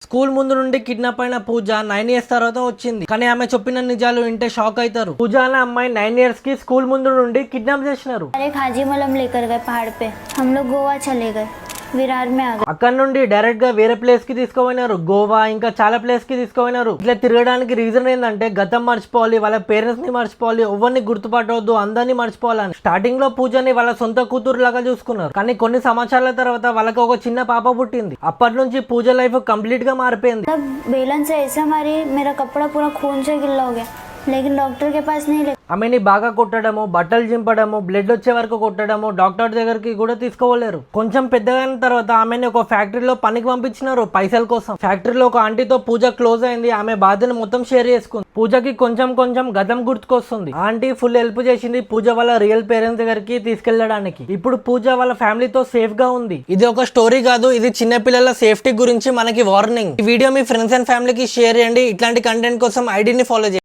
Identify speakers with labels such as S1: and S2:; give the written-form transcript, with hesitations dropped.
S1: School ముందు నుండి kidnap అయిన పూజ 9 ఇయర్స్ తర్వాత వచ్చింది. కానీ ఆమె చెప్పిన నిజాలు వింటే షాక్ అవుతారు. పూజ అనే అమ్మాయి 9 ఇయర్స్ కి స్కూల్ ముందు నుండి కిడ్నాప్ చేసినారు.
S2: हाजी मलम लेकर गए पहाड़ पे, हम लोग गोवा चले गए, विरार में आ गए.
S1: అక్కడ నుండి డైరెక్ట్ గా వేరే ప్లేస్ కి తీసుకుపోయినారు. గోవా ఇంకా చాలా ప్లేస్ కి తీసుకుపోయినారు. ఇట్లా తిరగడానికి రీజన్ ఏంటంటే గతం మర్చిపోవాలి, వాళ్ళ పేరెంట్స్ ని మర్చిపోవాలి, ఎవరిని గుర్తుపట్టవద్దు, అందరినీ మర్చిపోవాలని. స్టార్టింగ్ లో పూజని వాళ్ళ సొంత కూతురు లాగా చూసుకున్నారు. కానీ కొన్ని సంవత్సరాల తర్వాత వాళ్ళకి ఒక చిన్న పాప పుట్టింది. అప్పటి నుంచి పూజ లైఫ్ కంప్లీట్ గా మారిపోయింది.
S2: तब बेलन से ऐसा मारी, मेरा कपड़ा पूरा खून से गिल्ला हो गया, लेकिन डॉक्टर के पास नहीं ले.
S1: ఆమెని బాగా కొట్టడము, బట్టలు చింపడము, బ్లడ్ వచ్చే వరకు కొట్టడము, డాక్టర్ దగ్గరికి కూడా తీసుకోలేరు. కొంచెం పెద్దగా అయిన తర్వాత ఆమెని ఒక ఫ్యాక్టరీలో పనికి పంపించినారు పైసల కోసం. ఫ్యాక్టరీలో ఒక ఆంటీతో పూజ క్లోజ్ అయింది. ఆమె బాధను మొత్తం షేర్ చేసుకుంది. పూజకి కొంచెం కొంచెం గతం గుర్తుకొస్తుంది. ఆంటీ ఫుల్ హెల్ప్ చేసింది పూజ వాళ్ళ రియల్ పేరెంట్స్ దగ్గరికి తీసుకెళ్లడానికి. ఇప్పుడు పూజ వాళ్ళ ఫ్యామిలీతో సేఫ్ గా ఉంది. ఇది ఒక స్టోరీ కాదు, ఇది చిన్న పిల్లల సేఫ్టీ గురించి మనకి వార్నింగ్. ఈ వీడియో మీ ఫ్రెండ్స్ అండ్ ఫ్యామిలీకి షేర్ చేయండి. ఇట్లాంటి కంటెంట్ కోసం ఐడిని ఫాలో చేయండి.